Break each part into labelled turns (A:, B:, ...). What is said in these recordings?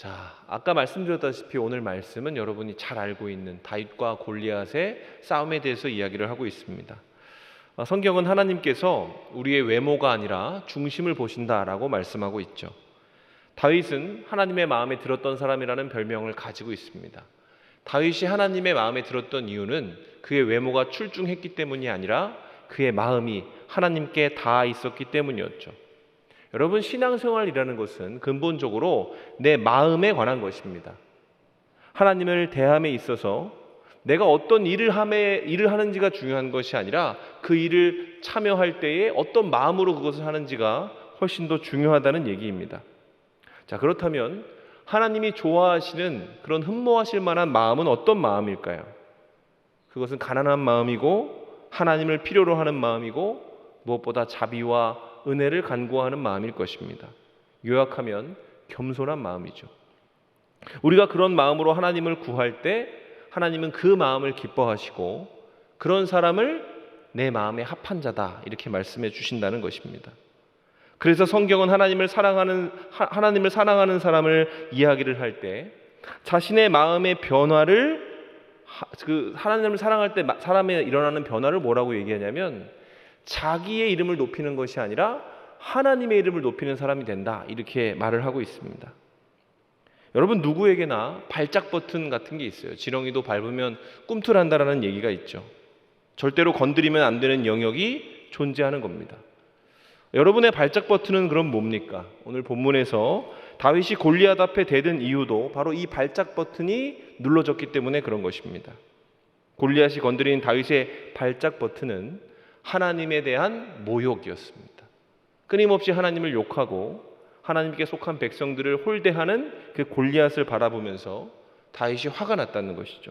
A: 자, 아까 말씀드렸다시피 오늘 말씀은 여러분이 잘 알고 있는 다윗과 골리앗의 싸움에 대해서 이야기를 하고 있습니다. 성경은 하나님께서 우리의 외모가 아니라 중심을 보신다라고 말씀하고 있죠. 다윗은 하나님의 마음에 들었던 사람이라는 별명을 가지고 있습니다. 다윗이 하나님의 마음에 들었던 이유는 그의 외모가 출중했기 때문이 아니라 그의 마음이 하나님께 닿아 있었기 때문이었죠. 여러분, 신앙생활이라는 것은 근본적으로 내 마음에 관한 것입니다. 하나님을 대함에 있어서 내가 어떤 일을 하는지가 중요한 것이 아니라 그 일을 참여할 때에 어떤 마음으로 그것을 하는지가 훨씬 더 중요하다는 얘기입니다. 자, 그렇다면 하나님이 좋아하시는 그런 흠모하실 만한 마음은 어떤 마음일까요? 그것은 가난한 마음이고 하나님을 필요로 하는 마음이고 무엇보다 자비와 은혜를 간구하는 마음일 것입니다. 요약하면 겸손한 마음이죠. 우리가 그런 마음으로 하나님을 구할 때 하나님은 그 마음을 기뻐하시고 그런 사람을 내 마음에 합한 자다 이렇게 말씀해 주신다는 것입니다. 그래서 성경은 하나님을 사랑하는 사람을 이야기를 할 때 자신의 마음의 변화를 하나님을 사랑할 때 사람에 일어나는 변화를 뭐라고 얘기하냐면 자기의 이름을 높이는 것이 아니라 하나님의 이름을 높이는 사람이 된다 이렇게 말을 하고 있습니다. 여러분, 누구에게나 발작 버튼 같은 게 있어요. 지렁이도 밟으면 꿈틀한다라는 얘기가 있죠. 절대로 건드리면 안 되는 영역이 존재하는 겁니다. 여러분의 발작 버튼은 그럼 뭡니까? 오늘 본문에서 다윗이 골리앗 앞에 대든 이유도 바로 이 발작 버튼이 눌러졌기 때문에 그런 것입니다. 골리앗이 건드린 다윗의 발작 버튼은 하나님에 대한 모욕이었습니다. 끊임없이 하나님을 욕하고 하나님께 속한 백성들을 홀대하는 그 골리앗을 바라보면서 다윗이 화가 났다는 것이죠.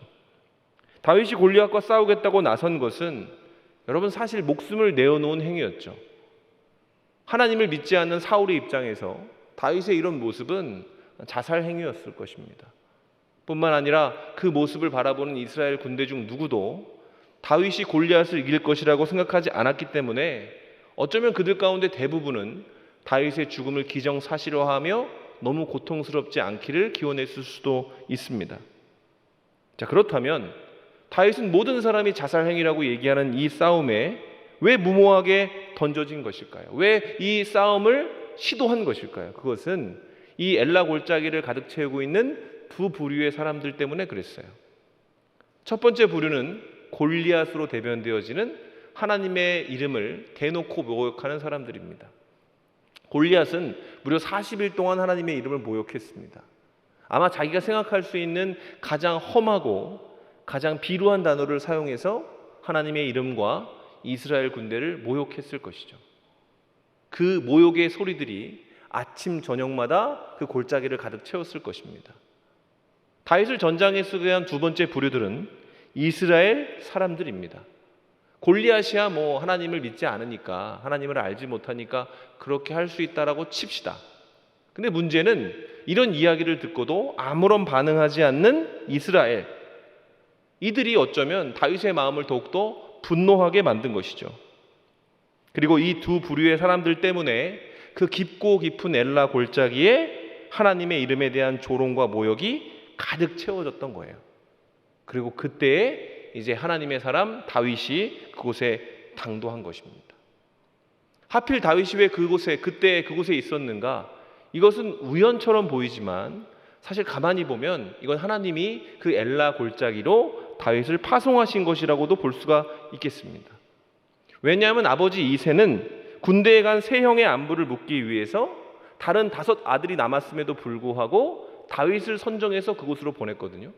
A: 다윗이 골리앗과 싸우겠다고 나선 것은 여러분 사실 목숨을 내어놓은 행위였죠. 하나님을 믿지 않는 사울의 입장에서 다윗의 이런 모습은 자살 행위였을 것입니다. 뿐만 아니라 그 모습을 바라보는 이스라엘 군대 중 누구도 다윗이 골리앗을 이길 것이라고 생각하지 않았기 때문에 어쩌면 그들 가운데 대부분은 다윗의 죽음을 기정사실화하며 너무 고통스럽지 않기를 기원했을 수도 있습니다. 자, 그렇다면 다윗은 모든 사람이 자살 행위라고 얘기하는 이 싸움에 왜 무모하게 던져진 것일까요? 왜 이 싸움을 시도한 것일까요? 그것은 이 엘라 골짜기를 가득 채우고 있는 두 부류의 사람들 때문에 그랬어요. 첫 번째 부류는 골리앗으로 대변되어지는 하나님의 이름을 대놓고 모욕하는 사람들입니다. 골리앗은 무려 40일 동안 하나님의 이름을 모욕했습니다. 아마 자기가 생각할 수 있는 가장 험하고 가장 비루한 단어를 사용해서 하나님의 이름과 이스라엘 군대를 모욕했을 것이죠. 그 모욕의 소리들이 아침 저녁마다 그 골짜기를 가득 채웠을 것입니다. 다윗을 전장에 쓰게 한 두 번째 부류들은 이스라엘 사람들입니다. 골리앗이야 하나님을 믿지 않으니까, 하나님을 알지 못하니까 그렇게 할 수 있다라고 칩시다. 근데 문제는 이런 이야기를 듣고도 아무런 반응하지 않는 이스라엘, 이들이 어쩌면 다윗의 마음을 더욱더 분노하게 만든 것이죠. 그리고 이 두 부류의 사람들 때문에 그 깊고 깊은 엘라 골짜기에 하나님의 이름에 대한 조롱과 모욕이 가득 채워졌던 거예요. 그리고 그때에 이제 하나님의 사람 다윗이 그곳에 당도한 것입니다. 하필 다윗이 왜 그때 그곳에 있었는가? 이것은 우연처럼 보이지만 사실 가만히 보면 이건 하나님이 그 엘라 골짜기로 다윗을 파송하신 것이라고도 볼 수가 있겠습니다. 왜냐하면 아버지 이새는 군대에 간 세 형의 안부를 묻기 위해서 다른 5 아들이 남았음에도 불구하고 다윗을 선정해서 그곳으로 보냈거든요.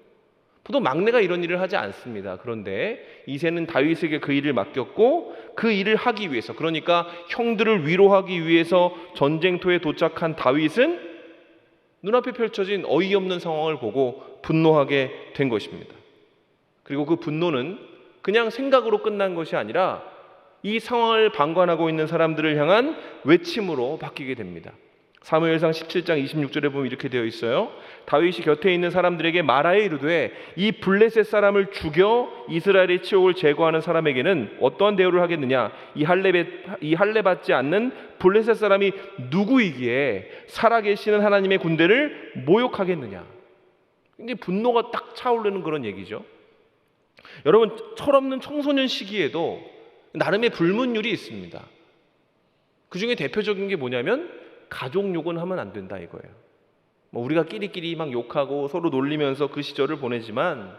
A: 보통 막내가 이런 일을 하지 않습니다. 그런데 이새는 다윗에게 그 일을 맡겼고 그 일을 하기 위해서, 그러니까 형들을 위로하기 위해서 전쟁터에 도착한 다윗은 눈앞에 펼쳐진 어이없는 상황을 보고 분노하게 된 것입니다. 그리고 그 분노는 그냥 생각으로 끝난 것이 아니라 이 상황을 방관하고 있는 사람들을 향한 외침으로 바뀌게 됩니다. 사무엘상 17장 26절에 보면 이렇게 되어 있어요. 다윗이 곁에 있는 사람들에게 말하여 이르되 이 블레셋 사람을 죽여 이스라엘의 치욕을 제거하는 사람에게는 어떠한 대우를 하겠느냐? 이 할례 받지 않는 블레셋 사람이 누구이기에 살아계시는 하나님의 군대를 모욕하겠느냐? 굉장히 분노가 딱 차오르는 그런 얘기죠. 여러분, 철없는 청소년 시기에도 나름의 불문율이 있습니다. 그 중에 대표적인 게 뭐냐면 가족 욕은 하면 안 된다 이거예요. 우리가 끼리끼리 막 욕하고 서로 놀리면서 그 시절을 보내지만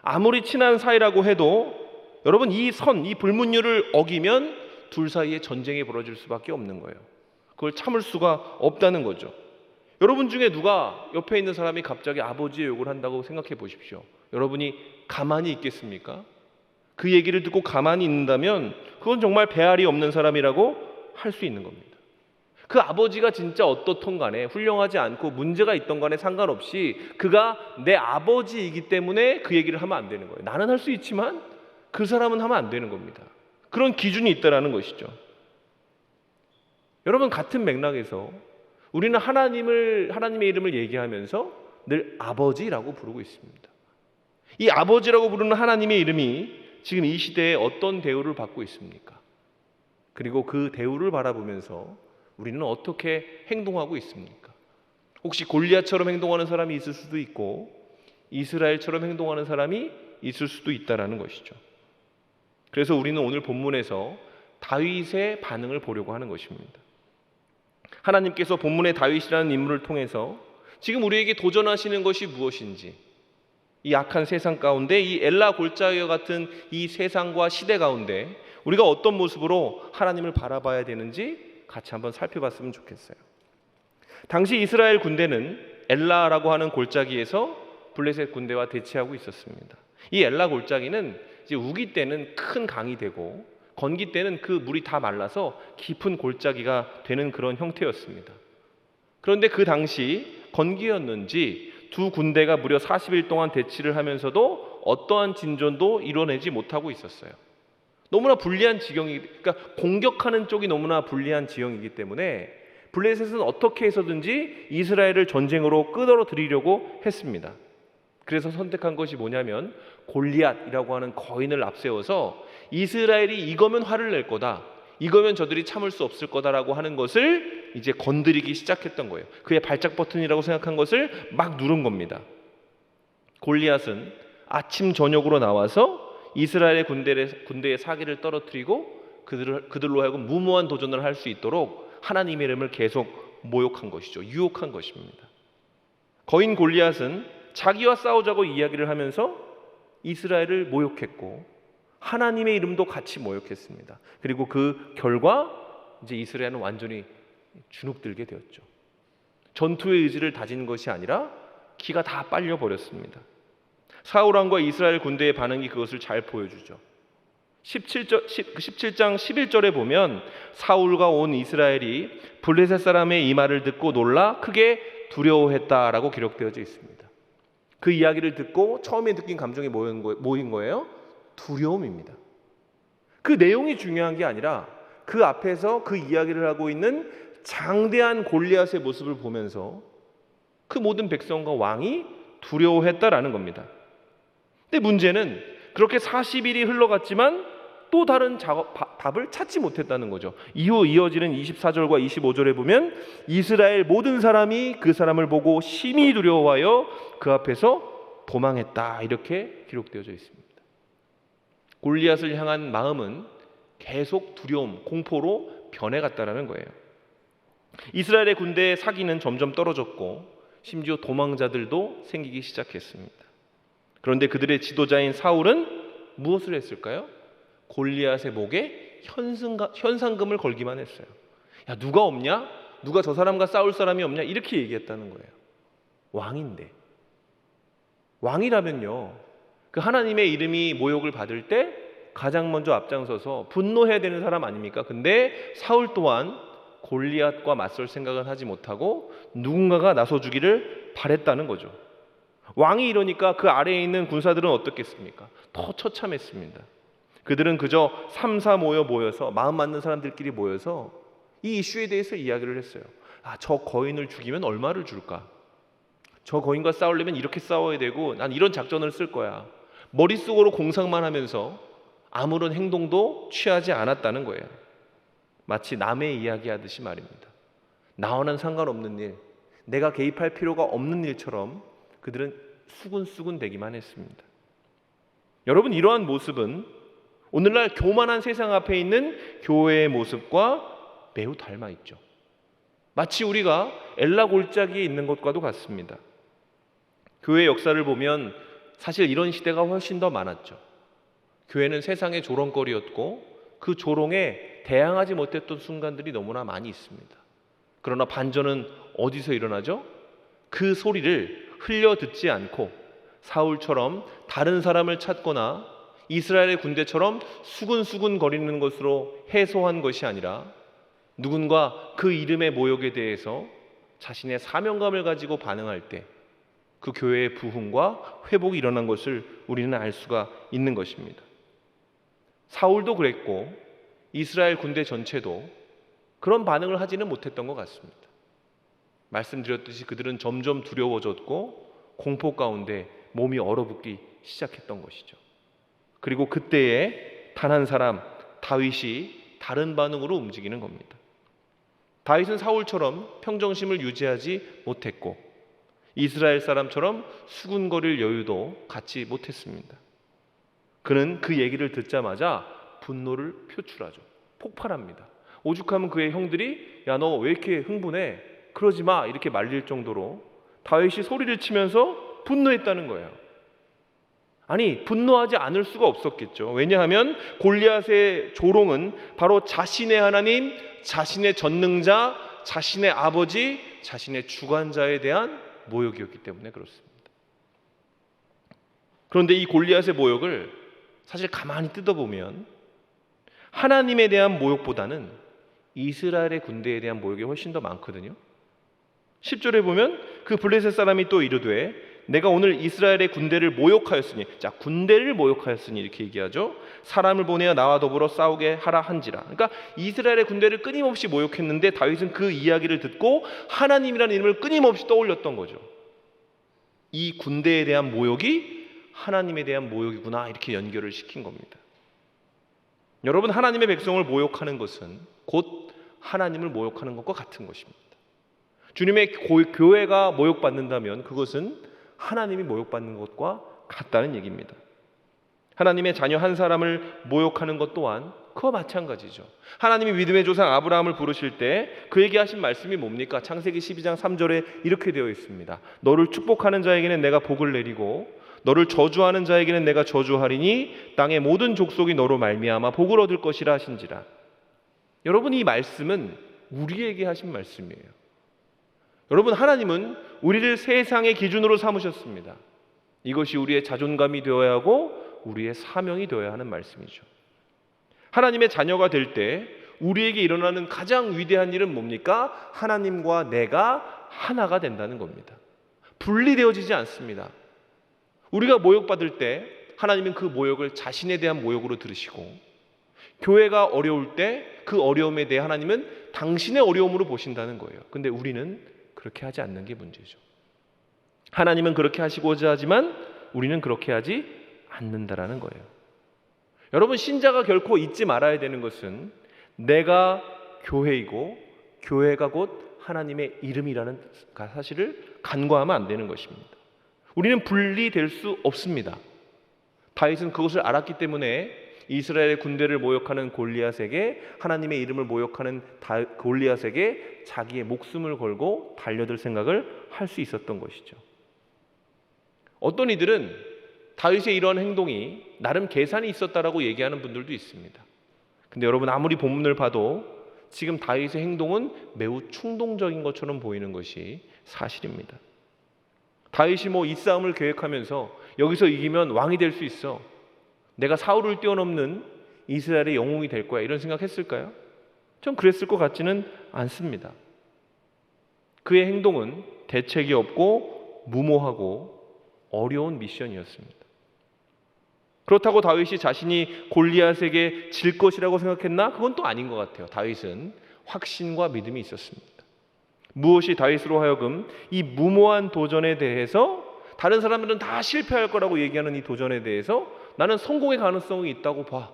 A: 아무리 친한 사이라고 해도 여러분 이 불문율을 어기면 둘 사이에 전쟁이 벌어질 수밖에 없는 거예요. 그걸 참을 수가 없다는 거죠. 여러분 중에 누가 옆에 있는 사람이 갑자기 아버지의 욕을 한다고 생각해 보십시오. 여러분이 가만히 있겠습니까? 그 얘기를 듣고 가만히 있는다면 그건 정말 배알이 없는 사람이라고 할 수 있는 겁니다. 그 아버지가 진짜 어떻든 간에 훌륭하지 않고 문제가 있던 간에 상관없이 그가 내 아버지이기 때문에 그 얘기를 하면 안 되는 거예요. 나는 할 수 있지만 그 사람은 하면 안 되는 겁니다. 그런 기준이 있다라는 것이죠. 여러분, 같은 맥락에서 우리는 하나님의 이름을 얘기하면서 늘 아버지라고 부르고 있습니다. 이 아버지라고 부르는 하나님의 이름이 지금 이 시대에 어떤 대우를 받고 있습니까? 그리고 그 대우를 바라보면서 우리는 어떻게 행동하고 있습니까? 혹시 골리앗처럼 행동하는 사람이 있을 수도 있고 이스라엘처럼 행동하는 사람이 있을 수도 있다라는 것이죠. 그래서 우리는 오늘 본문에서 다윗의 반응을 보려고 하는 것입니다. 하나님께서 본문의 다윗이라는 인물을 통해서 지금 우리에게 도전하시는 것이 무엇인지, 이 악한 세상 가운데, 이 엘라 골짜기와 같은 이 세상과 시대 가운데 우리가 어떤 모습으로 하나님을 바라봐야 되는지 같이 한번 살펴봤으면 좋겠어요. 당시 이스라엘 군대는 엘라라고 하는 골짜기에서 블레셋 군대와 대치하고 있었습니다. 이 엘라 골짜기는 이제 우기 때는 큰 강이 되고 건기 때는 그 물이 다 말라서 깊은 골짜기가 되는 그런 형태였습니다. 그런데 그 당시 건기였는지 두 군대가 무려 40일 동안 대치를 하면서도 어떠한 진전도 이뤄내지 못하고 있었어요. 너무나 불리한 그러니까 공격하는 쪽이 너무나 불리한 지형이기 때문에 블레셋은 어떻게 해서든지 이스라엘을 전쟁으로 끌어들이려고 했습니다. 그래서 선택한 것이 뭐냐면 골리앗이라고 하는 거인을 앞세워서 이스라엘이 이거면 화를 낼 거다, 이거면 저들이 참을 수 없을 거다라고 하는 것을 이제 건드리기 시작했던 거예요. 그의 발작 버튼이라고 생각한 것을 막 누른 겁니다. 골리앗은 아침 저녁으로 나와서 이스라엘의 군대의 사기를 떨어뜨리고 그들로 하여금 무모한 도전을 할 수 있도록 하나님의 이름을 계속 모욕한 것이죠. 유혹한 것입니다. 거인 골리앗은 자기와 싸우자고 이야기를 하면서 이스라엘을 모욕했고 하나님의 이름도 같이 모욕했습니다. 그리고 그 결과 이제 이스라엘은 완전히 주눅들게 되었죠. 전투의 의지를 다진 것이 아니라 기가 다 빨려 버렸습니다. 사울 왕과 이스라엘 군대의 반응이 그것을 잘 보여주죠. 17장 11절에 보면 사울과 온 이스라엘이 블레셋 사람의 이 말을 듣고 놀라 크게 두려워했다라고 기록되어져 있습니다. 그 이야기를 듣고 처음에 느낀 감정이 뭐인 거예요? 두려움입니다. 그 내용이 중요한 게 아니라 그 앞에서 그 이야기를 하고 있는 장대한 골리앗의 모습을 보면서 그 모든 백성과 왕이 두려워했다라는 겁니다. 근데 문제는 그렇게 40일이 흘러갔지만 또 다른 답을 찾지 못했다는 거죠. 이후 이어지는 24절과 25절에 보면 이스라엘 모든 사람이 그 사람을 보고 심히 두려워하여 그 앞에서 도망했다, 이렇게 기록되어져 있습니다. 골리앗을 향한 마음은 계속 두려움, 공포로 변해갔다라는 거예요. 이스라엘의 군대의 사기는 점점 떨어졌고 심지어 도망자들도 생기기 시작했습니다. 그런데 그들의 지도자인 사울은 무엇을 했을까요? 골리앗의 목에 현상금을 걸기만 했어요. 야, 누가 없냐? 누가 저 사람과 싸울 사람이 없냐? 이렇게 얘기했다는 거예요. 왕인데. 왕이라면요, 그 하나님의 이름이 모욕을 받을 때 가장 먼저 앞장서서 분노해야 되는 사람 아닙니까? 근데 사울 또한 골리앗과 맞설 생각은 하지 못하고 누군가가 나서주기를 바랬다는 거죠. 왕이 이러니까 그 아래에 있는 군사들은 어떻겠습니까? 더 처참했습니다. 그들은 그저 3, 4 모여서 마음 맞는 사람들끼리 모여서 이 이슈에 대해서 이야기를 했어요. 저 거인을 죽이면 얼마를 줄까? 저 거인과 싸우려면 이렇게 싸워야 되고 난 이런 작전을 쓸 거야. 머릿속으로 공상만 하면서 아무런 행동도 취하지 않았다는 거예요. 마치 남의 이야기하듯이 말입니다. 나와는 상관없는 일, 내가 개입할 필요가 없는 일처럼 그들은 수군수군 대기만 했습니다. 여러분, 이러한 모습은 오늘날 교만한 세상 앞에 있는 교회의 모습과 매우 닮아 있죠. 마치 우리가 엘라 골짜기에 있는 것과도 같습니다. 교회 역사를 보면 사실 이런 시대가 훨씬 더 많았죠. 교회는 세상의 조롱거리였고 그 조롱에 대항하지 못했던 순간들이 너무나 많이 있습니다. 그러나 반전은 어디서 일어나죠? 그 소리를 흘려 듣지 않고 사울처럼 다른 사람을 찾거나 이스라엘의 군대처럼 수군수군 거리는 것으로 해소한 것이 아니라 누군가 그 이름의 모욕에 대해서 자신의 사명감을 가지고 반응할 때 그 교회의 부흥과 회복이 일어난 것을 우리는 알 수가 있는 것입니다. 사울도 그랬고 이스라엘 군대 전체도 그런 반응을 하지는 못했던 것 같습니다. 말씀드렸듯이 그들은 점점 두려워졌고 공포 가운데 몸이 얼어붙기 시작했던 것이죠. 그리고 그때에 단 한 사람 다윗이 다른 반응으로 움직이는 겁니다. 다윗은 사울처럼 평정심을 유지하지 못했고 이스라엘 사람처럼 수군거릴 여유도 갖지 못했습니다. 그는 그 얘기를 듣자마자 분노를 표출하죠. 폭발합니다. 오죽하면 그의 형들이 야, 너 왜 이렇게 흥분해? 그러지 마, 이렇게 말릴 정도로 다윗이 소리를 치면서 분노했다는 거예요. 아니, 분노하지 않을 수가 없었겠죠. 왜냐하면 골리앗의 조롱은 바로 자신의 하나님, 자신의 전능자, 자신의 아버지, 자신의 주관자에 대한 모욕이었기 때문에 그렇습니다. 그런데 이 골리앗의 모욕을 사실 가만히 뜯어보면 하나님에 대한 모욕보다는 이스라엘의 군대에 대한 모욕이 훨씬 더 많거든요. 10절에 보면 그 블레셋 사람이 또 이르되 내가 오늘 이스라엘의 군대를 모욕하였으니, 자, 군대를 모욕하였으니 이렇게 얘기하죠. 사람을 보내어 나와 더불어 싸우게 하라 한지라. 그러니까 이스라엘의 군대를 끊임없이 모욕했는데 다윗은 그 이야기를 듣고 하나님이라는 이름을 끊임없이 떠올렸던 거죠. 이 군대에 대한 모욕이 하나님에 대한 모욕이구나, 이렇게 연결을 시킨 겁니다. 여러분, 하나님의 백성을 모욕하는 것은 곧 하나님을 모욕하는 것과 같은 것입니다. 주님의 교회가 모욕받는다면 그것은 하나님이 모욕받는 것과 같다는 얘기입니다. 하나님의 자녀 한 사람을 모욕하는 것 또한 그와 마찬가지죠. 하나님이 믿음의 조상 아브라함을 부르실 때 그에게 하신 말씀이 뭡니까? 창세기 12장 3절에 이렇게 되어 있습니다. 너를 축복하는 자에게는 내가 복을 내리고 너를 저주하는 자에게는 내가 저주하리니 땅의 모든 족속이 너로 말미암아 복을 얻을 것이라 하신지라. 여러분, 이 말씀은 우리에게 하신 말씀이에요. 여러분, 하나님은 우리를 세상의 기준으로 삼으셨습니다. 이것이 우리의 자존감이 되어야 하고 우리의 사명이 되어야 하는 말씀이죠. 하나님의 자녀가 될 때 우리에게 일어나는 가장 위대한 일은 뭡니까? 하나님과 내가 하나가 된다는 겁니다. 분리되어지지 않습니다. 우리가 모욕받을 때 하나님은 그 모욕을 자신에 대한 모욕으로 들으시고, 교회가 어려울 때 그 어려움에 대해 하나님은 당신의 어려움으로 보신다는 거예요. 근데 우리는 그렇게 하지 않는 게 문제죠. 하나님은 그렇게 하시고자 하지만 우리는 그렇게 하지 않는다라는 거예요. 여러분, 신자가 결코 잊지 말아야 되는 것은 내가 교회이고 교회가 곧 하나님의 이름이라는 사실을 간과하면 안 되는 것입니다. 우리는 분리될 수 없습니다. 다윗은 그것을 알았기 때문에 이스라엘의 군대를 모욕하는 골리앗에게, 하나님의 이름을 모욕하는 골리앗에게 자기의 목숨을 걸고 달려들 생각을 할 수 있었던 것이죠. 어떤 이들은 다윗의 이런 행동이 나름 계산이 있었다라고 얘기하는 분들도 있습니다. 근데 여러분, 아무리 본문을 봐도 지금 다윗의 행동은 매우 충동적인 것처럼 보이는 것이 사실입니다. 다윗이 이 싸움을 계획하면서 여기서 이기면 왕이 될 수 있어, 내가 사울을 뛰어넘는 이스라엘의 영웅이 될 거야, 이런 생각했을까요? 전 그랬을 것 같지는 않습니다. 그의 행동은 대책이 없고 무모하고 어려운 미션이었습니다. 그렇다고 다윗이 자신이 골리앗에게 질 것이라고 생각했나? 그건 또 아닌 것 같아요. 다윗은 확신과 믿음이 있었습니다. 무엇이 다윗으로 하여금 이 무모한 도전에 대해서, 다른 사람들은 다 실패할 거라고 얘기하는 이 도전에 대해서 나는 성공의 가능성이 있다고 봐,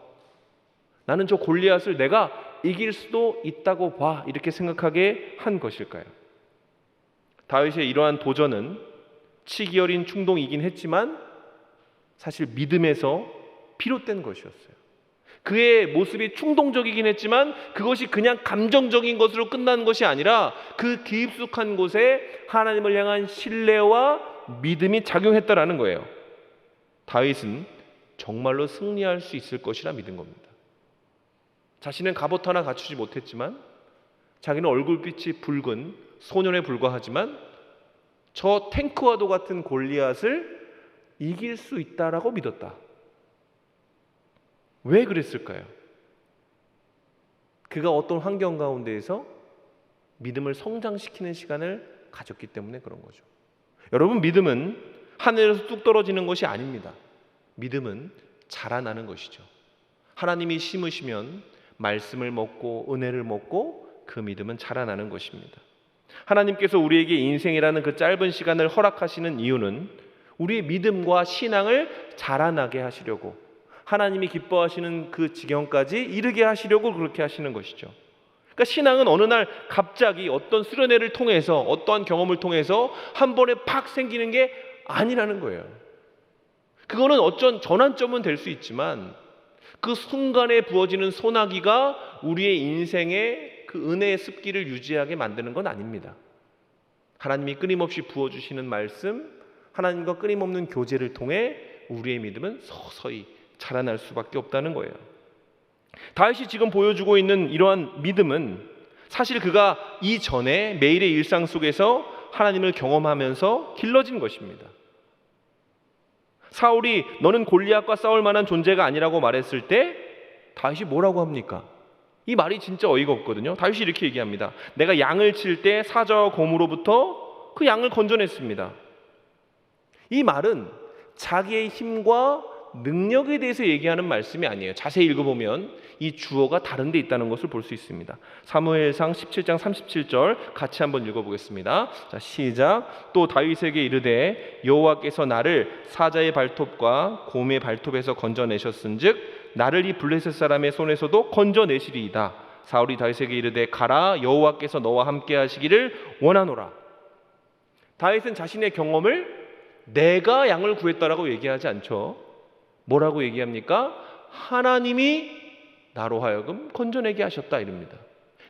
A: 나는 저 골리앗을 내가 이길 수도 있다고 봐, 이렇게 생각하게 한 것일까요? 다윗의 이러한 도전은 치기 어린 충동이긴 했지만 사실 믿음에서 비롯된 것이었어요. 그의 모습이 충동적이긴 했지만 그것이 그냥 감정적인 것으로 끝난 것이 아니라 그 깊숙한 곳에 하나님을 향한 신뢰와 믿음이 작용했다라는 거예요. 다윗은 정말로 승리할 수 있을 것이라 믿은 겁니다. 자신은 갑옷 하나 갖추지 못했지만, 자기는 얼굴빛이 붉은 소년에 불과하지만 저 탱크와도 같은 골리앗을 이길 수 있다라고 믿었다. 왜 그랬을까요? 그가 어떤 환경 가운데에서 믿음을 성장시키는 시간을 가졌기 때문에 그런 거죠. 여러분, 믿음은 하늘에서 뚝 떨어지는 것이 아닙니다. 믿음은 자라나는 것이죠. 하나님이 심으시면 말씀을 먹고 은혜를 먹고 그 믿음은 자라나는 것입니다. 하나님께서 우리에게 인생이라는 그 짧은 시간을 허락하시는 이유는 우리의 믿음과 신앙을 자라나게 하시려고, 하나님이 기뻐하시는 그 지경까지 이르게 하시려고 그렇게 하시는 것이죠. 그러니까 신앙은 어느 날 갑자기 어떤 수련회를 통해서, 어떠한 경험을 통해서 한 번에 팍 생기는 게 아니라는 거예요. 그거는 어쩐 전환점은 될 수 있지만 그 순간에 부어지는 소나기가 우리의 인생의 그 은혜의 습기를 유지하게 만드는 건 아닙니다. 하나님이 끊임없이 부어주시는 말씀, 하나님과 끊임없는 교제를 통해 우리의 믿음은 서서히 자라날 수밖에 없다는 거예요. 다윗이 지금 보여주고 있는 이러한 믿음은 사실 그가 이전에 매일의 일상 속에서 하나님을 경험하면서 길러진 것입니다. 사울이 너는 골리앗과 싸울 만한 존재가 아니라고 말했을 때 다윗이 뭐라고 합니까? 이 말이 진짜 어이가 없거든요. 다윗이 이렇게 얘기합니다. 내가 양을 칠 때 사자와 곰으로부터 그 양을 건져냈습니다. 이 말은 자기의 힘과 능력에 대해서 얘기하는 말씀이 아니에요. 자세히 읽어보면 이 주어가 다른 데 있다는 것을 볼 수 있습니다. 사무엘상 17장 37절 같이 한번 읽어보겠습니다. 자, 시작. 또 다윗에게 이르되 여호와께서 나를 사자의 발톱과 곰의 발톱에서 건져내셨은즉 나를 이 블레셋 사람의 손에서도 건져내시리이다. 사울이 다윗에게 이르되 가라, 여호와께서 너와 함께 하시기를 원하노라. 다윗은 자신의 경험을 내가 양을 구했다라고 얘기하지 않죠. 뭐라고 얘기합니까? 하나님이 나로 하여금 건져내게 하셨다, 이럽니다.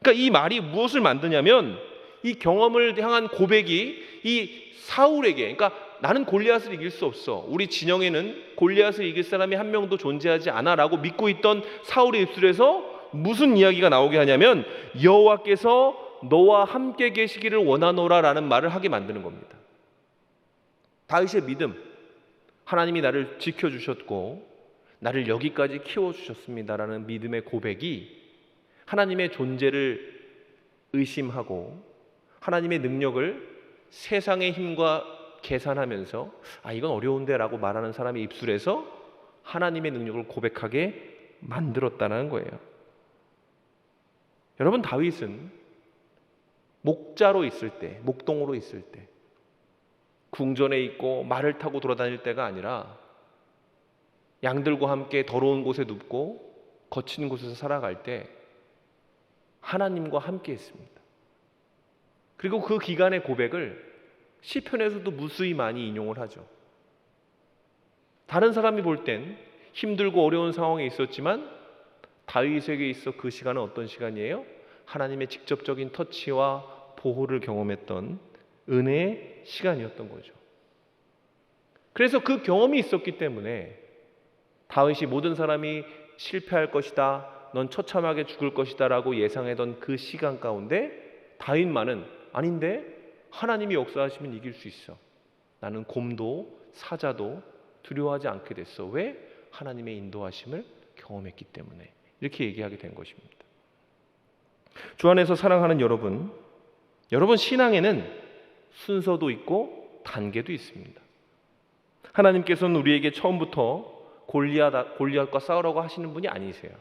A: 그러니까 이 말이 무엇을 만드냐면 이 경험을 향한 고백이 이 사울에게, 그러니까 나는 골리앗을 이길 수 없어, 우리 진영에는 골리앗을 이길 사람이 한 명도 존재하지 않아 라고 믿고 있던 사울의 입술에서 무슨 이야기가 나오게 하냐면 여호와께서 너와 함께 계시기를 원하노라 라는 말을 하게 만드는 겁니다. 다윗의 믿음, 하나님이 나를 지켜주셨고 나를 여기까지 키워주셨습니다라는 믿음의 고백이 하나님의 존재를 의심하고 하나님의 능력을 세상의 힘과 계산하면서 이건 어려운데 라고 말하는 사람의 입술에서 하나님의 능력을 고백하게 만들었다는 거예요. 여러분, 다윗은 목자로 있을 때, 목동으로 있을 때, 궁전에 있고 말을 타고 돌아다닐 때가 아니라 양들과 함께 더러운 곳에 눕고 거친 곳에서 살아갈 때 하나님과 함께 했습니다. 그리고 그 기간의 고백을 시편에서도 무수히 많이 인용을 하죠. 다른 사람이 볼 땐 힘들고 어려운 상황에 있었지만 다윗에게 있어 그 시간은 어떤 시간이에요? 하나님의 직접적인 터치와 보호를 경험했던 은혜의 시간이었던 거죠. 그래서 그 경험이 있었기 때문에 다윗이 모든 사람이 실패할 것이다, 넌 처참하게 죽을 것이다 라고 예상하던 그 시간 가운데 다윗만은 아닌데 하나님이 역사하시면 이길 수 있어, 나는 곰도 사자도 두려워하지 않게 됐어. 왜? 하나님의 인도하심을 경험했기 때문에. 이렇게 얘기하게 된 것입니다. 주 안에서 사랑하는 여러분, 여러분 신앙에는 순서도 있고 단계도 있습니다. 하나님께서는 우리에게 처음부터 골리앗과 싸우라고 하시는 분이 아니세요.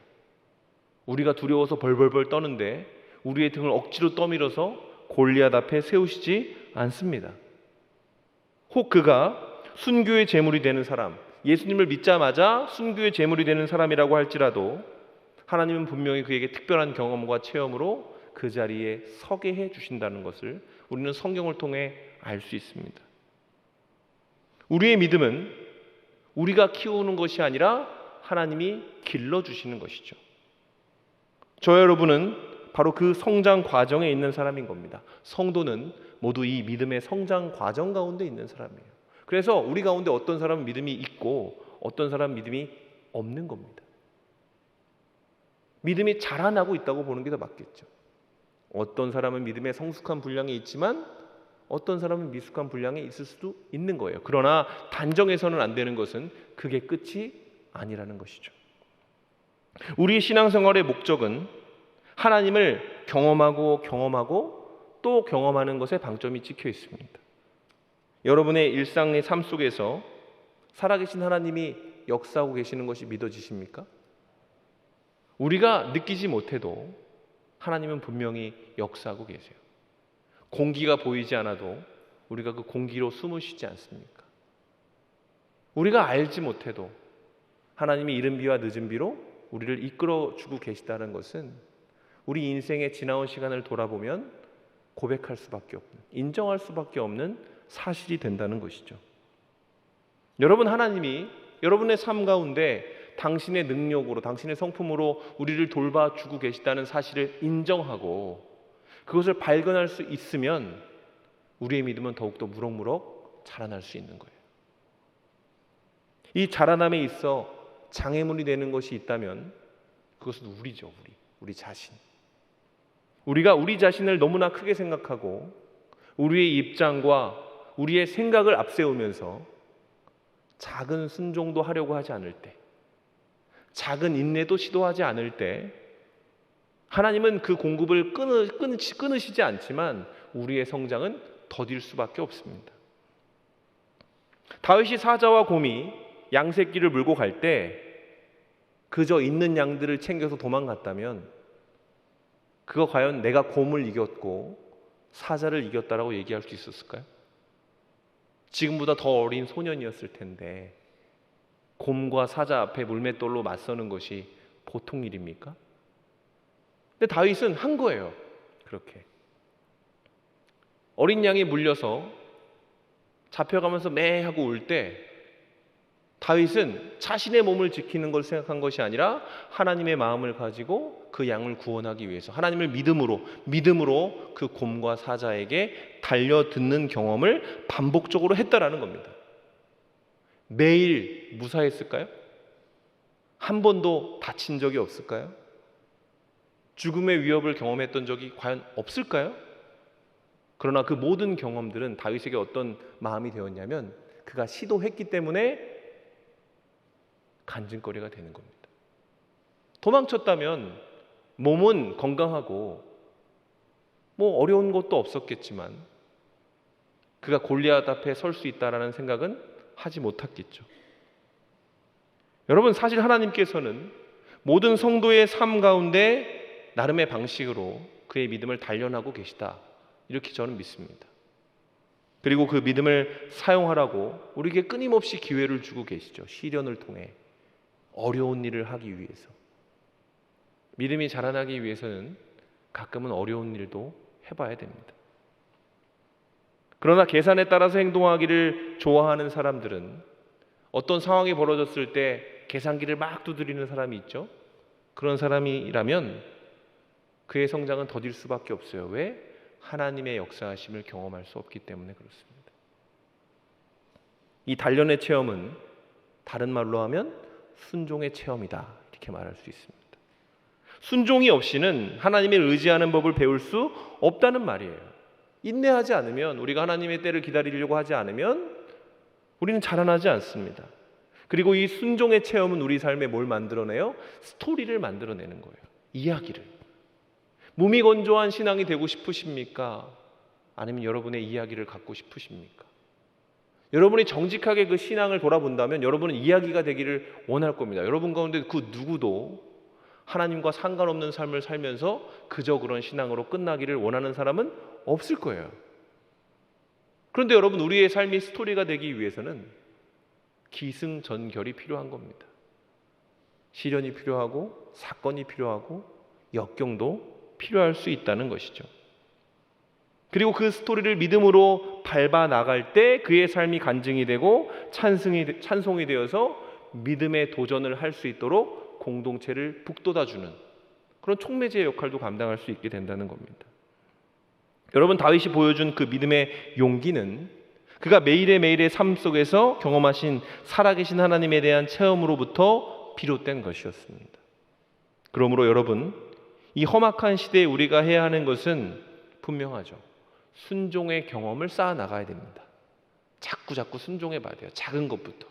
A: 우리가 두려워서 벌벌벌 떠는데 우리의 등을 억지로 떠밀어서 골리앗 앞에 세우시지 않습니다. 혹 그가 순교의 제물이 되는 사람, 예수님을 믿자마자 순교의 제물이 되는 사람이라고 할지라도 하나님은 분명히 그에게 특별한 경험과 체험으로 그 자리에 서게 해 주신다는 것을 우리는 성경을 통해 알 수 있습니다. 우리의 믿음은 우리가 키우는 것이 아니라 하나님이 길러주시는 것이죠. 저 여러분은 바로 그 성장 과정에 있는 사람인 겁니다. 성도는 모두 이 믿음의 성장 과정 가운데 있는 사람이에요. 그래서 우리 가운데 어떤 사람은 믿음이 있고 어떤 사람은 믿음이 없는 겁니다. 믿음이 자라나고 있다고 보는 게 더 맞겠죠. 어떤 사람은 믿음의 성숙한 분량이 있지만 어떤 사람은 미숙한 분량이 있을 수도 있는 거예요. 그러나 단정해서는 안 되는 것은 그게 끝이 아니라는 것이죠. 우리 신앙생활의 목적은 하나님을 경험하고 또 경험하는 것에 방점이 찍혀 있습니다. 여러분의 일상의 삶 속에서 살아계신 하나님이 역사하고 계시는 것이 믿어지십니까? 우리가 느끼지 못해도 하나님은 분명히 역사하고 계세요. 공기가 보이지 않아도 우리가 그 공기로 숨을 쉬지 않습니까? 우리가 알지 못해도 하나님이 이른 비와 늦은 비로 우리를 이끌어주고 계시다는 것은 우리 인생의 지나온 시간을 돌아보면 고백할 수밖에 없는, 인정할 수밖에 없는 사실이 된다는 것이죠. 여러분, 하나님이 여러분의 삶 가운데 당신의 능력으로, 당신의 성품으로 우리를 돌봐주고 계시다는 사실을 인정하고 그것을 발견할 수 있으면 우리의 믿음은 더욱더 무럭무럭 자라날 수 있는 거예요. 이 자라남에 있어 장애물이 되는 것이 있다면 그것은 우리죠. 우리 자신. 우리가 우리 자신을 너무나 크게 생각하고 우리의 입장과 우리의 생각을 앞세우면서 작은 순종도 하려고 하지 않을 때, 작은 인내도 시도하지 않을 때 하나님은 그 공급을 끊으시지 않지만 우리의 성장은 더딜 수밖에 없습니다. 다윗이 사자와 곰이 양 새끼를 물고 갈 때 그저 있는 양들을 챙겨서 도망갔다면 그거 과연 내가 곰을 이겼고 사자를 이겼다라고 얘기할 수 있었을까요? 지금보다 더 어린 소년이었을 텐데 곰과 사자 앞에 물맷돌로 맞서는 것이 보통 일입니까? 근데 다윗은 한 거예요. 그렇게 어린 양이 물려서 잡혀가면서 매 하고 울 때 다윗은 자신의 몸을 지키는 걸 생각한 것이 아니라 하나님의 마음을 가지고 그 양을 구원하기 위해서 하나님을 믿음으로 그 곰과 사자에게 달려듣는 경험을 반복적으로 했다라는 겁니다. 매일 무사했을까요? 한 번도 다친 적이 없을까요? 죽음의 위협을 경험했던 적이 과연 없을까요? 그러나 그 모든 경험들은 다윗에게 어떤 마음이 되었냐면 그가 시도했기 때문에 간증거리가 되는 겁니다. 도망쳤다면 몸은 건강하고 뭐 어려운 것도 없었겠지만 그가 골리앗 앞에 설 수 있다라는 생각은 하지 못했겠죠. 여러분, 사실 하나님께서는 모든 성도의 삶 가운데 나름의 방식으로 그의 믿음을 단련하고 계시다, 이렇게 저는 믿습니다. 그리고 그 믿음을 사용하라고 우리에게 끊임없이 기회를 주고 계시죠. 시련을 통해 어려운 일을 하기 위해서. 믿음이 자라나기 위해서는 가끔은 어려운 일도 해봐야 됩니다. 그러나 계산에 따라서 행동하기를 좋아하는 사람들은 어떤 상황이 벌어졌을 때 계산기를 막 두드리는 사람이 있죠. 그런 사람이라면 그의 성장은 더딜 수밖에 없어요. 왜? 하나님의 역사하심을 경험할 수 없기 때문에 그렇습니다. 이 단련의 체험은 다른 말로 하면 순종의 체험이다, 이렇게 말할 수 있습니다. 순종이 없이는 하나님을 의지하는 법을 배울 수 없다는 말이에요. 인내하지 않으면, 우리가 하나님의 때를 기다리려고 하지 않으면 우리는 자라나지 않습니다. 그리고 이 순종의 체험은 우리 삶에 뭘 만들어내요? 스토리를 만들어내는 거예요. 이야기를. 몸이 건조한 신앙이 되고 싶으십니까? 아니면 여러분의 이야기를 갖고 싶으십니까? 여러분이 정직하게 그 신앙을 돌아본다면 여러분은 이야기가 되기를 원할 겁니다. 여러분 가운데 그 누구도 하나님과 상관없는 삶을 살면서 그저 그런 신앙으로 끝나기를 원하는 사람은 없을 거예요. 그런데 여러분, 우리의 삶이 스토리가 되기 위해서는 기승전결이 필요한 겁니다. 시련이 필요하고 사건이 필요하고 역경도 필요할 수 있다는 것이죠. 그리고 그 스토리를 믿음으로 밟아 나갈 때 그의 삶이 간증이 되고 찬송이 되어서 믿음의 도전을 할 수 있도록 공동체를 북돋아주는 그런 촉매제의 역할도 감당할 수 있게 된다는 겁니다. 여러분, 다윗이 보여준 그 믿음의 용기는 그가 매일의 삶 속에서 경험하신 살아계신 하나님에 대한 체험으로부터 비롯된 것이었습니다. 그러므로 여러분, 이 험악한 시대에 우리가 해야 하는 것은 분명하죠. 순종의 경험을 쌓아 나가야 됩니다. 자꾸 순종해 봐야 돼요. 작은 것부터.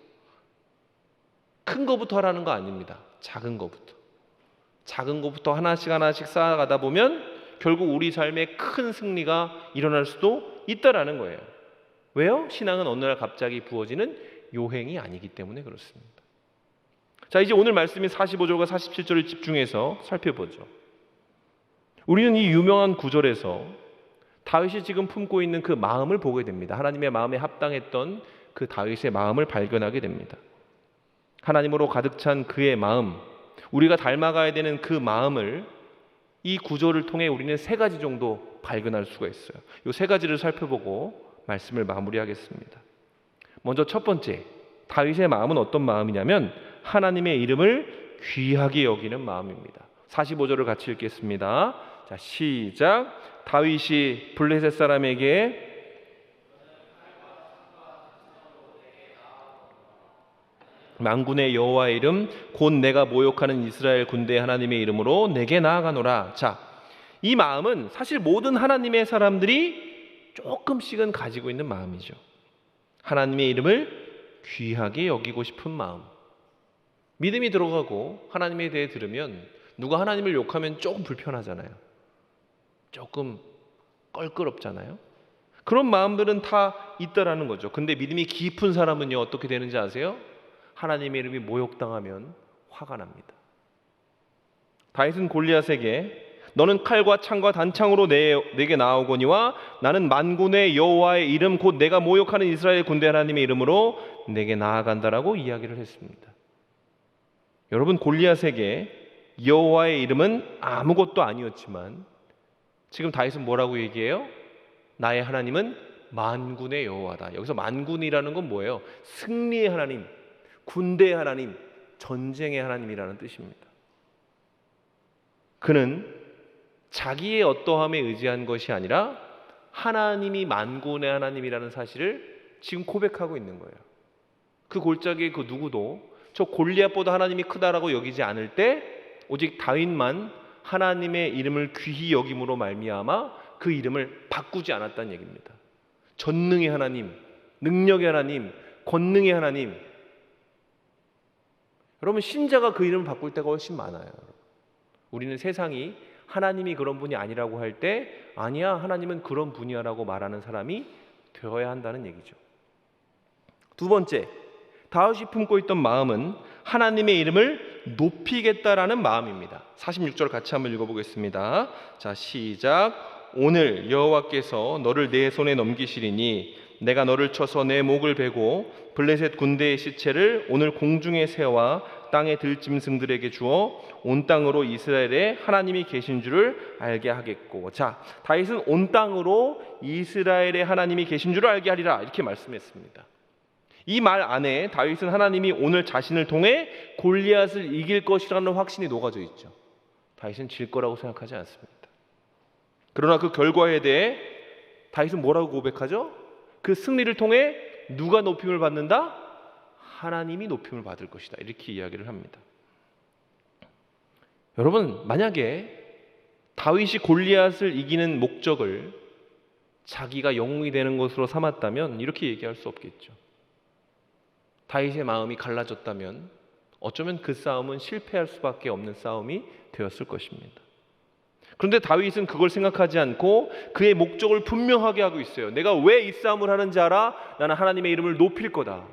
A: 큰 것부터 하라는 거 아닙니다. 작은 것부터 하나씩 쌓아가다 보면 결국 우리 삶에 큰 승리가 일어날 수도 있다라는 거예요. 왜요? 신앙은 어느 날 갑자기 부어지는 요행이 아니기 때문에 그렇습니다. 자, 이제 오늘 말씀인 45절과 47절을 집중해서 살펴보죠. 우리는 이 유명한 구절에서 다윗이 지금 품고 있는 그 마음을 보게 됩니다. 하나님의 마음에 합당했던 그 다윗의 마음을 발견하게 됩니다. 하나님으로 가득 찬 그의 마음, 우리가 닮아가야 되는 그 마음을 이 구절을 통해 우리는 세 가지 정도 발견할 수가 있어요. 이 세 가지를 살펴보고 말씀을 마무리하겠습니다. 먼저 첫 번째, 다윗의 마음은 어떤 마음이냐면 하나님의 이름을 귀하게 여기는 마음입니다. 45절을 같이 읽겠습니다. 자, 시작. 다윗이 블레셋 사람에게 만군의 여호와의 이름 곧 내가 모욕하는 이스라엘 군대의 하나님의 이름으로 내게 나아가노라. 자, 이 마음은 사실 모든 하나님의 사람들이 조금씩은 가지고 있는 마음이죠. 하나님의 이름을 귀하게 여기고 싶은 마음. 믿음이 들어가고 하나님에 대해 들으면 누가 하나님을 욕하면 조금 불편하잖아요. 조금 껄끄럽잖아요. 그런 마음들은 다 있다라는 거죠. 근데 믿음이 깊은 사람은요, 어떻게 되는지 아세요? 하나님의 이름이 모욕당하면 화가 납니다. 다윗은 골리앗에게 너는 칼과 창과 단창으로 내게 나아오거니와 나는 만군의 여호와의 이름 곧 내가 모욕하는 이스라엘 군대 하나님의 이름으로 내게 나아간다라고 이야기를 했습니다. 여러분, 골리앗에게 여호와의 이름은 아무것도 아니었지만 지금 다윗은 뭐라고 얘기해요? 나의 하나님은 만군의 여호와다. 여기서 만군이라는 건 뭐예요? 승리의 하나님, 군대의 하나님, 전쟁의 하나님이라는 뜻입니다. 그는 자기의 어떠함에 의지한 것이 아니라 하나님이 만군의 하나님이라는 사실을 지금 고백하고 있는 거예요. 그 골짜기에 그 누구도 저 골리앗보다 하나님이 크다라고 여기지 않을 때 오직 다윗만 하나님의 이름을 귀히 여김으로 말미암아 그 이름을 바꾸지 않았다는 얘기입니다. 전능의 하나님, 능력의 하나님, 권능의 하나님. 여러분, 신자가 그 이름을 바꿀 때가 훨씬 많아요. 우리는 세상이 하나님이 그런 분이 아니라고 할 때 아니야, 하나님은 그런 분이야 라고 말하는 사람이 되어야 한다는 얘기죠. 두 번째, 다윗이 품고 있던 마음은 하나님의 이름을 높이겠다라는 마음입니다. 46절 같이 한번 읽어보겠습니다. 자, 시작. 오늘 여호와께서 너를 내 손에 넘기시리니 내가 너를 쳐서 내 목을 베고 블레셋 군대의 시체를 오늘 공중의 새와 땅의 들짐승들에게 주어 온 땅으로 이스라엘에 하나님이 계신 줄을 알게 하겠고. 자, 다윗은 온 땅으로 이스라엘에 하나님이 계신 줄을 알게 하리라 이렇게 말씀했습니다. 이 말 안에 다윗은 하나님이 오늘 자신을 통해 골리앗을 이길 것이라는 확신이 녹아져 있죠. 다윗은 질 거라고 생각하지 않습니다. 그러나 그 결과에 대해 다윗은 뭐라고 고백하죠? 그 승리를 통해 누가 높임을 받는다? 하나님이 높임을 받을 것이다 이렇게 이야기를 합니다. 여러분, 만약에 다윗이 골리앗을 이기는 목적을 자기가 영웅이 되는 것으로 삼았다면 이렇게 얘기할 수 없겠죠. 다윗의 마음이 갈라졌다면 어쩌면 그 싸움은 실패할 수밖에 없는 싸움이 되었을 것입니다. 그런데 다윗은 그걸 생각하지 않고 그의 목적을 분명하게 하고 있어요. 내가 왜 이 싸움을 하는지 알아? 나는 하나님의 이름을 높일 거다.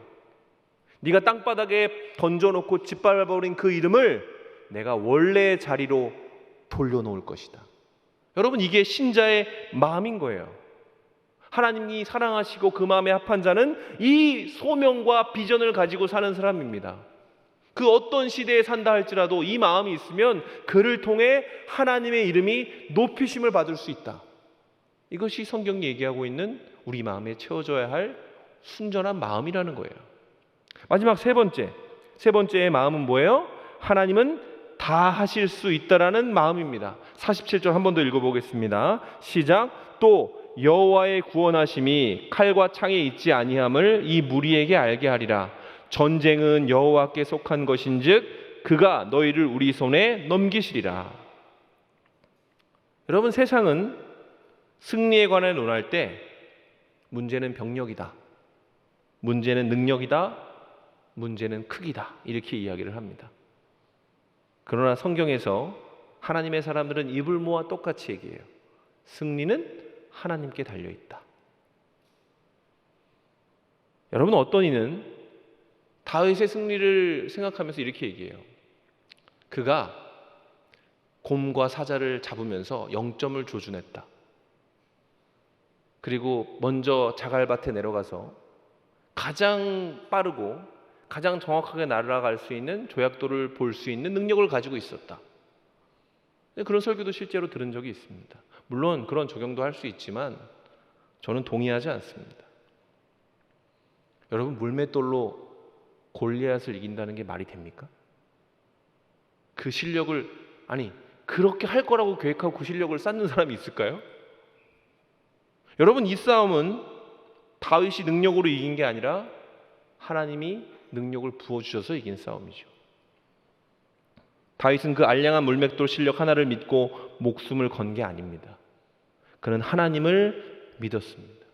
A: 네가 땅바닥에 던져놓고 짓밟아버린 그 이름을 내가 원래의 자리로 돌려놓을 것이다. 여러분, 이게 신자의 마음인 거예요. 하나님이 사랑하시고 그 마음에 합한 자는 이 소명과 비전을 가지고 사는 사람입니다. 그 어떤 시대에 산다 할지라도 이 마음이 있으면 그를 통해 하나님의 이름이 높이심을 받을 수 있다. 이것이 성경이 얘기하고 있는 우리 마음에 채워져야 할 순전한 마음이라는 거예요. 마지막 세 번째의 마음은 뭐예요? 하나님은 다 하실 수 있다라는 마음입니다. 47절 한 번 더 읽어보겠습니다. 시작. 또 여호와의 구원하심이 칼과 창에 있지 아니함을 이 무리에게 알게 하리라. 전쟁은 여호와께 속한 것인즉 그가 너희를 우리 손에 넘기시리라. 여러분, 세상은 승리에 관해 논할 때 문제는 병력이다, 문제는 능력이다, 문제는 크기다, 이렇게 이야기를 합니다. 그러나 성경에서 하나님의 사람들은 입을 모아 똑같이 얘기해요. 승리는 하나님께 달려있다. 여러분, 어떤 이는 다윗의 승리를 생각하면서 이렇게 얘기해요. 그가 곰과 사자를 잡으면서 0점을 조준했다. 그리고 먼저 자갈밭에 내려가서 가장 빠르고 가장 정확하게 날아갈 수 있는 조약돌을 볼 수 있는 능력을 가지고 있었다. 그런 설교도 실제로 들은 적이 있습니다. 물론 그런 적용도 할 수 있지만 저는 동의하지 않습니다. 여러분, 물맷돌로 골리앗을 이긴다는 게 말이 됩니까? 그 실력을, 그렇게 할 거라고 계획하고 그 실력을 쌓는 사람이 있을까요? 여러분, 이 싸움은 다윗이 능력으로 이긴 게 아니라 하나님이 능력을 부어주셔서 이긴 싸움이죠. 다윗은 그 알량한 물맷돌 실력 하나를 믿고 목숨을 건 게 아닙니다. 그는 하나님을 믿었습니다.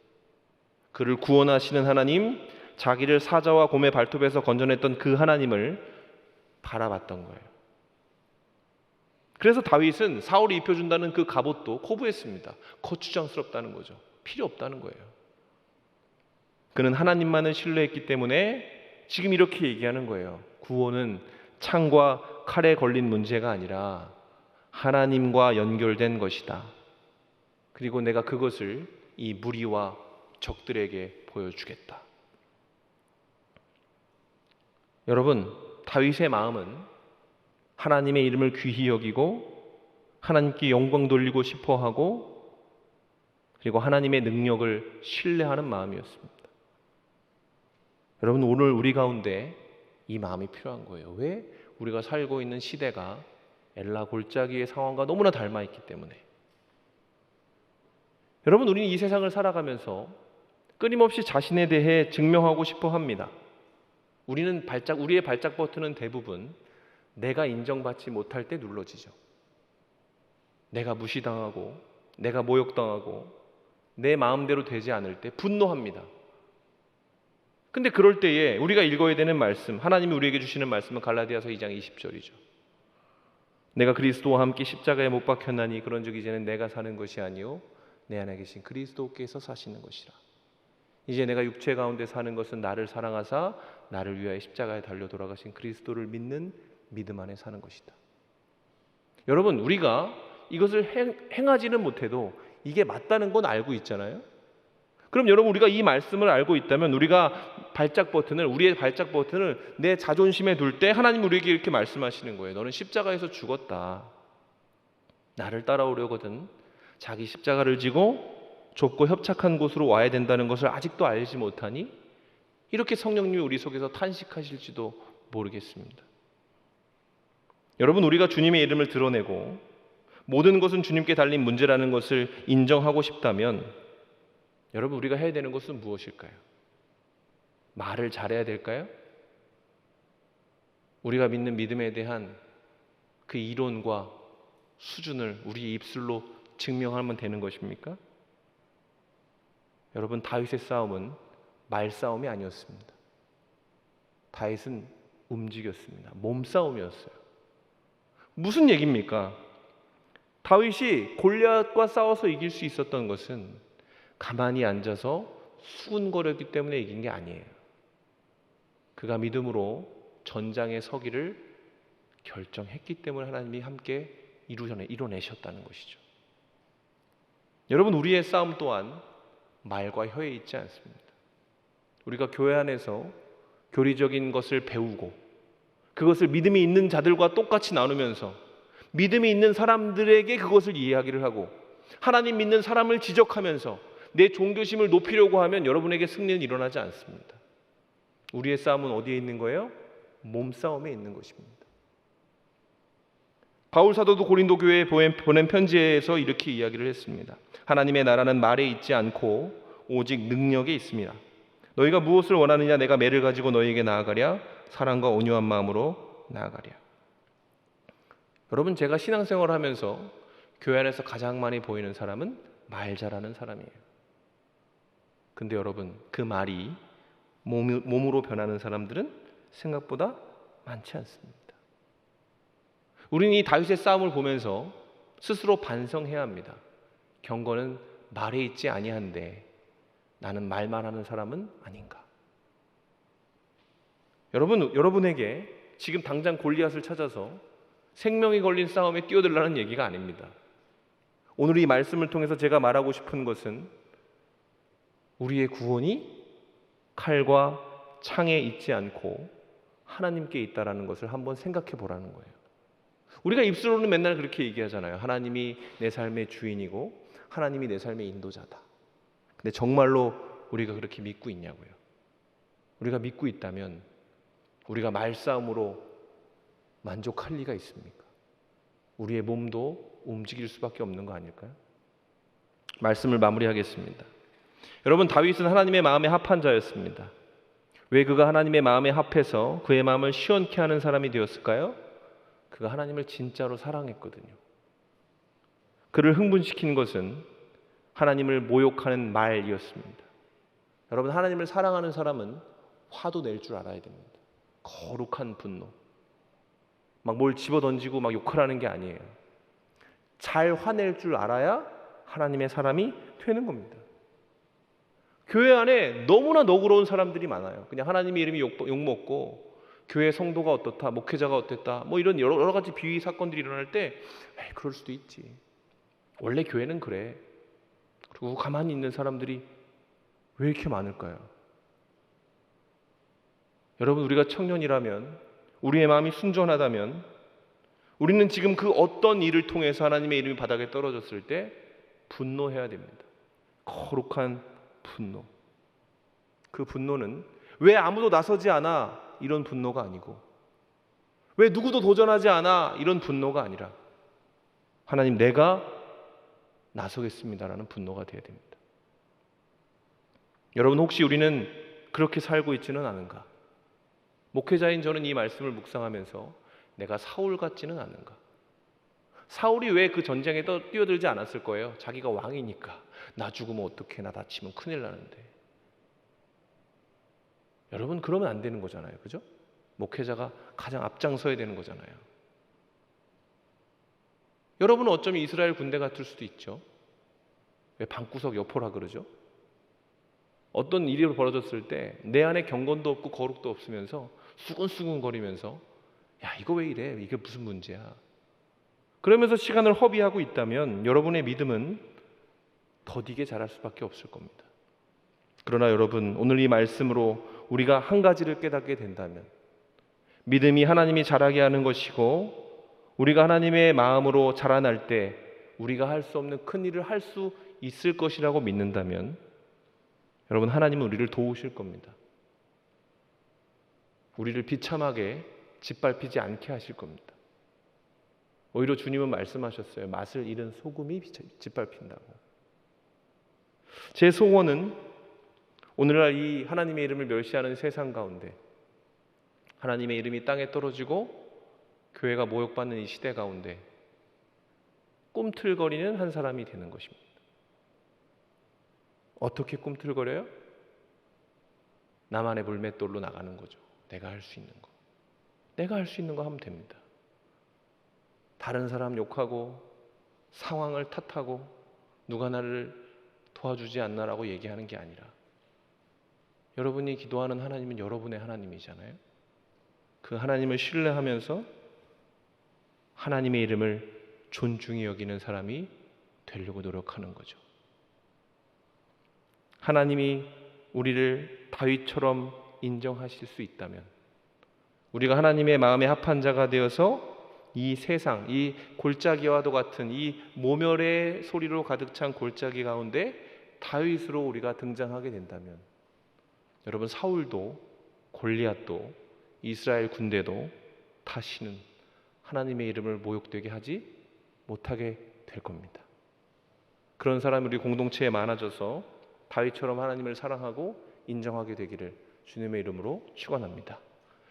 A: 그를 구원하시는 하나님, 자기를 사자와 곰의 발톱에서 건져냈던 그 하나님을 바라봤던 거예요. 그래서 다윗은 사울이 입혀준다는 그 갑옷도 거부했습니다. 거추장스럽다는 거죠. 필요 없다는 거예요. 그는 하나님만을 신뢰했기 때문에 지금 이렇게 얘기하는 거예요. 구원은 창과 칼에 걸린 문제가 아니라 하나님과 연결된 것이다. 그리고 내가 그것을 이 무리와 적들에게 보여주겠다. 여러분, 다윗의 마음은 하나님의 이름을 귀히 여기고 하나님께 영광 돌리고 싶어하고 그리고 하나님의 능력을 신뢰하는 마음이었습니다. 여러분, 오늘 우리 가운데 이 마음이 필요한 거예요. 왜? 우리가 살고 있는 시대가 엘라 골짜기의 상황과 너무나 닮아 있기 때문에. 여러분, 우리는 이 세상을 살아가면서 끊임없이 자신에 대해 증명하고 싶어 합니다. 우리의 발작 버튼은 대부분 내가 인정받지 못할 때 눌러지죠. 내가 무시당하고 내가 모욕당하고 내 마음대로 되지 않을 때 분노합니다. 근데 그럴 때에 우리가 읽어야 되는 말씀, 하나님이 우리에게 주시는 말씀은 갈라디아서 2장 20절이죠. 내가 그리스도와 함께 십자가에 못 박혔나니 그런즉 이제는 내가 사는 것이 아니요 내 안에 계신 그리스도께서 사시는 것이라. 이제 내가 육체 가운데 사는 것은 나를 사랑하사 나를 위하여 십자가에 달려 돌아가신 그리스도를 믿는 믿음 안에 사는 것이다. 여러분, 우리가 이것을 행하지는 못해도 이게 맞다는 건 알고 있잖아요. 그럼 여러분, 우리가 이 말씀을 알고 있다면 우리의 발작 버튼을 내 자존심에 둘 때 하나님 우리에게 이렇게 말씀하시는 거예요. 너는 십자가에서 죽었다. 나를 따라오려거든 자기 십자가를 지고 좁고 협착한 곳으로 와야 된다는 것을 아직도 알지 못하니? 이렇게 성령님이 우리 속에서 탄식하실지도 모르겠습니다. 여러분, 우리가 주님의 이름을 드러내고 모든 것은 주님께 달린 문제라는 것을 인정하고 싶다면 여러분, 우리가 해야 되는 것은 무엇일까요? 말을 잘해야 될까요? 우리가 믿는 믿음에 대한 그 이론과 수준을 우리의 입술로 증명하면 되는 것입니까? 여러분, 다윗의 싸움은 말싸움이 아니었습니다. 다윗은 움직였습니다. 몸싸움이었어요. 무슨 얘기입니까? 다윗이 골리앗과 싸워서 이길 수 있었던 것은 가만히 앉아서 수군거렸기 때문에 이긴 게 아니에요. 그가 믿음으로 전장에 서기를 결정했기 때문에 하나님이 함께 이뤄내셨다는 것이죠. 여러분, 우리의 싸움 또한 말과 혀에 있지 않습니다. 우리가 교회 안에서 교리적인 것을 배우고 그것을 믿음이 있는 자들과 똑같이 나누면서 믿음이 있는 사람들에게 그것을 이야기를 하고 하나님 믿는 사람을 지적하면서 내 종교심을 높이려고 하면 여러분에게 승리는 일어나지 않습니다. 우리의 싸움은 어디에 있는 거예요? 몸싸움에 있는 것입니다. 바울 사도도 고린도 교회에 보낸 편지에서 이렇게 이야기를 했습니다. 하나님의 나라는 말에 있지 않고 오직 능력에 있습니다. 너희가 무엇을 원하느냐? 내가 매를 가지고 너희에게 나아가랴. 사랑과 온유한 마음으로 나아가랴. 여러분, 제가 신앙생활을 하면서 교회 안에서 가장 많이 보이는 사람은 말 잘하는 사람이에요. 근데 여러분, 그 말이 몸으로 변하는 사람들은 생각보다 많지 않습니다. 우리는 이 다윗의 싸움을 보면서 스스로 반성해야 합니다. 경건은 말에 있지 아니한데 나는 말만 하는 사람은 아닌가? 여러분에게 지금 당장 골리앗을 찾아서 생명이 걸린 싸움에 뛰어들라는 얘기가 아닙니다. 오늘 이 말씀을 통해서 제가 말하고 싶은 것은 우리의 구원이 칼과 창에 있지 않고 하나님께 있다라는 것을 한번 생각해 보라는 거예요. 우리가 입술로는 맨날 그렇게 얘기하잖아요. 하나님이 내 삶의 주인이고 하나님이 내 삶의 인도자다. 근데 정말로 우리가 그렇게 믿고 있냐고요. 우리가 믿고 있다면 우리가 말싸움으로 만족할 리가 있습니까? 우리의 몸도 움직일 수밖에 없는 거 아닐까요? 말씀을 마무리하겠습니다. 여러분, 다윗은 하나님의 마음에 합한 자였습니다. 왜 그가 하나님의 마음에 합해서 그의 마음을 시원케 하는 사람이 되었을까요? 그가 하나님을 진짜로 사랑했거든요. 그를 흥분시킨 것은 하나님을 모욕하는 말이었습니다. 여러분, 하나님을 사랑하는 사람은 화도 낼 줄 알아야 됩니다. 거룩한 분노. 막 뭘 집어던지고 막 욕하라는 게 아니에요. 잘 화낼 줄 알아야 하나님의 사람이 되는 겁니다. 교회 안에 너무나 너그러운 사람들이 많아요. 그냥 하나님의 이름이 욕먹고 교회 성도가 어떻다, 목회자가 어땠다, 뭐 이런 여러 가지 비위 사건들이 일어날 때 그럴 수도 있지. 원래 교회는 그래. 그리고 가만히 있는 사람들이 왜 이렇게 많을까요? 여러분, 우리가 청년이라면, 우리의 마음이 순전하다면 우리는 지금 그 어떤 일을 통해서 하나님의 이름이 바닥에 떨어졌을 때 분노해야 됩니다. 거룩한 분노. 그 분노는 왜 아무도 나서지 않아? 이런 분노가 아니고, 왜 누구도 도전하지 않아? 이런 분노가 아니라, 하나님, 내가 나서겠습니다라는 분노가 되어야 됩니다. 여러분, 혹시 우리는 그렇게 살고 있지는 않은가? 목회자인 저는 이 말씀을 묵상하면서 내가 사울 같지는 않은가? 사울이 왜 그 전쟁에 뛰어들지 않았을 거예요? 자기가 왕이니까. 나 죽으면 어떡해, 나 다치면 큰일 나는데. 여러분, 그러면 안 되는 거잖아요. 그죠? 목회자가 가장 앞장서야 되는 거잖아요. 여러분은 어쩌면 이스라엘 군대 같을 수도 있죠. 왜 방구석 여포라 그러죠? 어떤 일이 벌어졌을 때 내 안에 경건도 없고 거룩도 없으면서 수근수근 거리면서 야, 이거 왜 이래? 이게 무슨 문제야? 그러면서 시간을 허비하고 있다면 여러분의 믿음은 더디게 자랄 수밖에 없을 겁니다. 그러나 여러분, 오늘 이 말씀으로 우리가 한 가지를 깨닫게 된다면, 믿음이 하나님이 자라게 하는 것이고 우리가 하나님의 마음으로 자라날 때 우리가 할 수 없는 큰 일을 할 수 있을 것이라고 믿는다면, 여러분, 하나님은 우리를 도우실 겁니다. 우리를 비참하게 짓밟히지 않게 하실 겁니다. 오히려 주님은 말씀하셨어요. 맛을 잃은 소금이 짓밟힌다고. 제 소원은 오늘날 이 하나님의 이름을 멸시하는 세상 가운데 하나님의 이름이 땅에 떨어지고 교회가 모욕받는 이 시대 가운데 꿈틀거리는 한 사람이 되는 것입니다. 어떻게 꿈틀거려요? 나만의 물맷돌로 나가는 거죠. 내가 할 수 있는 거. 내가 할 수 있는 거 하면 됩니다. 다른 사람 욕하고 상황을 탓하고 누가 나를 도와주지 않나라고 얘기하는 게 아니라, 여러분이 기도하는 하나님은 여러분의 하나님이잖아요. 그 하나님을 신뢰하면서 하나님의 이름을 존중히 여기는 사람이 되려고 노력하는 거죠. 하나님이 우리를 다윗처럼 인정하실 수 있다면, 우리가 하나님의 마음에 합한 자가 되어서 이 세상, 이 골짜기와도 같은 이 모멸의 소리로 가득 찬 골짜기 가운데 다윗으로 우리가 등장하게 된다면, 여러분, 사울도 골리앗도 이스라엘 군대도 다시는 하나님의 이름을 모욕되게 하지 못하게 될 겁니다. 그런 사람이 우리 공동체에 많아져서 다윗처럼 하나님을 사랑하고 인정하게 되기를 주님의 이름으로 축원합니다.